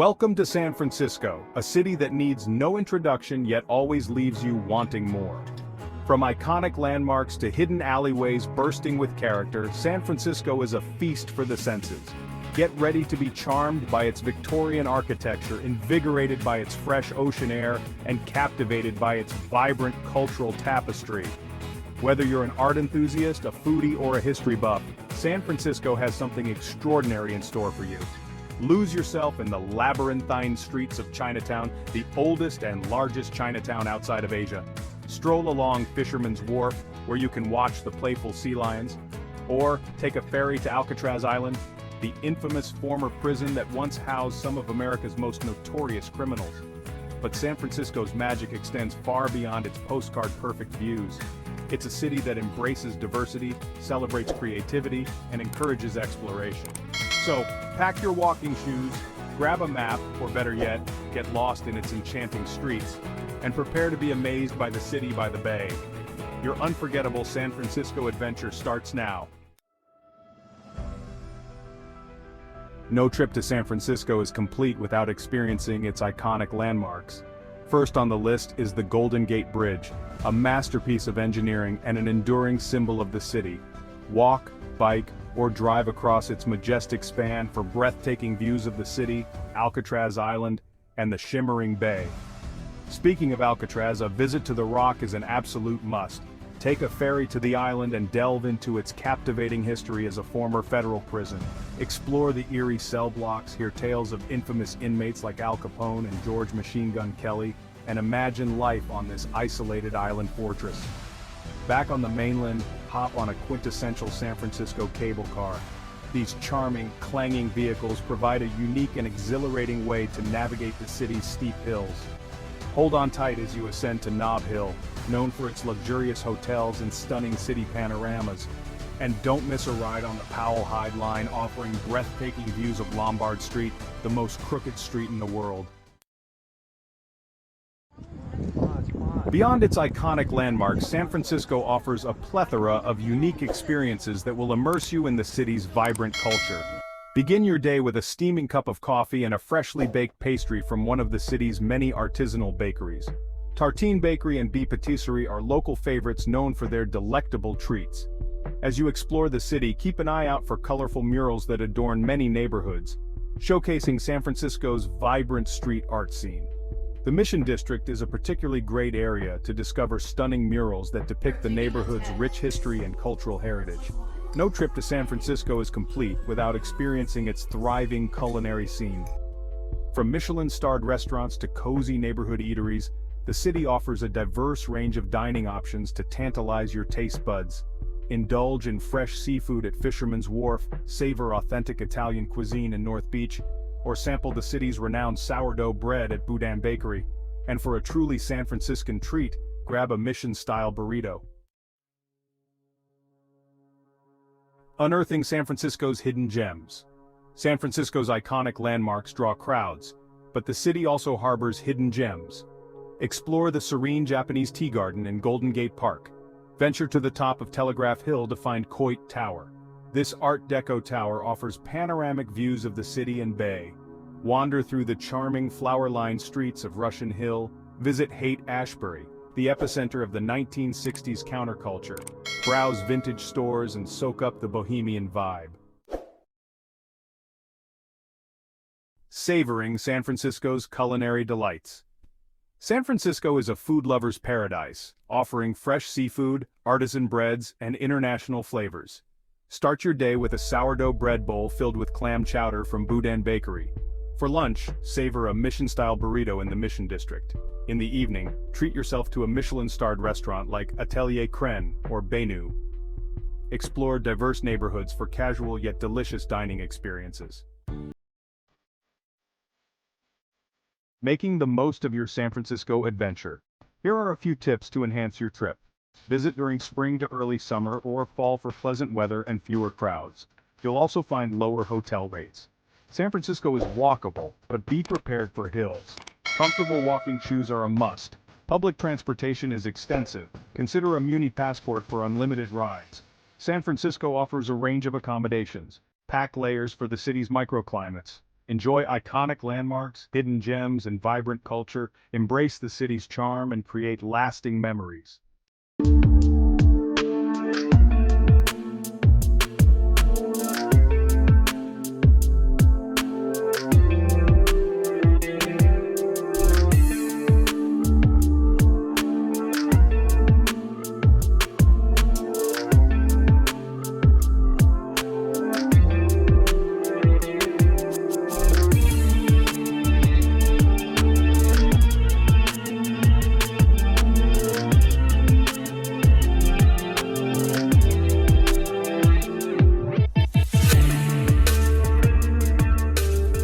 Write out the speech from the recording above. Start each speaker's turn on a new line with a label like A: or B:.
A: Welcome to San Francisco, a city that needs no introduction yet always leaves you wanting more. From iconic landmarks to hidden alleyways bursting with character, San Francisco is a feast for the senses. Get ready to be charmed by its Victorian architecture, invigorated by its fresh ocean air, and captivated by its vibrant cultural tapestry. Whether you're an art enthusiast, a foodie, or a history buff, San Francisco has something extraordinary in store for you. Lose yourself in the labyrinthine streets of Chinatown, the oldest and largest Chinatown outside of Asia. Stroll along Fisherman's Wharf, where you can watch the playful sea lions. Or take a ferry to Alcatraz Island, the infamous former prison that once housed some of America's most notorious criminals. But San Francisco's magic extends far beyond its postcard-perfect views. It's a city that embraces diversity, celebrates creativity, and encourages exploration. So, pack your walking shoes, grab a map, or better yet, get lost in its enchanting streets, and prepare to be amazed by the city by the bay. Your unforgettable San Francisco adventure starts now. No trip to San Francisco is complete without experiencing its iconic landmarks. First on the list is the Golden Gate Bridge, a masterpiece of engineering and an enduring symbol of the city. Walk, bike, or drive across its majestic span for breathtaking views of the city, Alcatraz Island, and the shimmering bay. Speaking of Alcatraz, a visit to the Rock is an absolute must. Take a ferry to the island and delve into its captivating history as a former federal prison. Explore the eerie cell blocks, hear tales of infamous inmates like Al Capone and George Machine Gun Kelly, and imagine life on this isolated island fortress. Back on the mainland, hop on a quintessential San Francisco cable car. These charming, clanging vehicles provide a unique and exhilarating way to navigate the city's steep hills. Hold on tight as you ascend to Nob Hill, known for its luxurious hotels and stunning city panoramas. And don't miss a ride on the Powell-Hyde line, offering breathtaking views of Lombard Street, the most crooked street in the world. Beyond its iconic landmarks, San Francisco offers a plethora of unique experiences that will immerse you in the city's vibrant culture. Begin your day with a steaming cup of coffee and a freshly baked pastry from one of the city's many artisanal bakeries. Tartine Bakery and B Patisserie are local favorites known for their delectable treats. As you explore the city, keep an eye out for colorful murals that adorn many neighborhoods, showcasing San Francisco's vibrant street art scene. The Mission District is a particularly great area to discover stunning murals that depict the neighborhood's rich history and cultural heritage. No trip to San Francisco is complete without experiencing its thriving culinary scene. From Michelin-starred restaurants to cozy neighborhood eateries, the city offers a diverse range of dining options to tantalize your taste buds. Indulge in fresh seafood at Fisherman's Wharf, savor authentic Italian cuisine in North Beach, or sample the city's renowned sourdough bread at Boudin Bakery. And for a truly San Franciscan treat, grab a Mission-style burrito. Unearthing San Francisco's hidden gems. San Francisco's iconic landmarks draw crowds, but the city also harbors hidden gems. Explore the serene Japanese tea garden in Golden Gate Park. Venture to the top of Telegraph Hill to find Coit Tower. This Art Deco tower offers panoramic views of the city and bay. Wander through the charming flower-lined streets of Russian Hill. Visit Haight-Ashbury, the epicenter of the 1960s counterculture. Browse vintage stores and soak up the bohemian vibe. Savoring San Francisco's culinary delights. San Francisco is a food lover's paradise, offering fresh seafood, artisan breads, and international flavors. Start your day with a sourdough bread bowl filled with clam chowder from Boudin Bakery. For lunch, savor a Mission-style burrito in the Mission District. In the evening, treat yourself to a Michelin-starred restaurant like Atelier Crène or Benu. Explore diverse neighborhoods for casual yet delicious dining experiences. Making the most of your San Francisco adventure. Here are a few tips to enhance your trip. Visit during spring to early summer or fall for pleasant weather and fewer crowds. You'll also find lower hotel rates. San Francisco is walkable, but be prepared for hills. Comfortable walking shoes are a must. Public transportation is extensive. Consider a Muni passport for unlimited rides. San Francisco offers a range of accommodations. Pack layers for the city's microclimates. Enjoy iconic landmarks, hidden gems, and vibrant culture, embrace the city's charm and create lasting memories.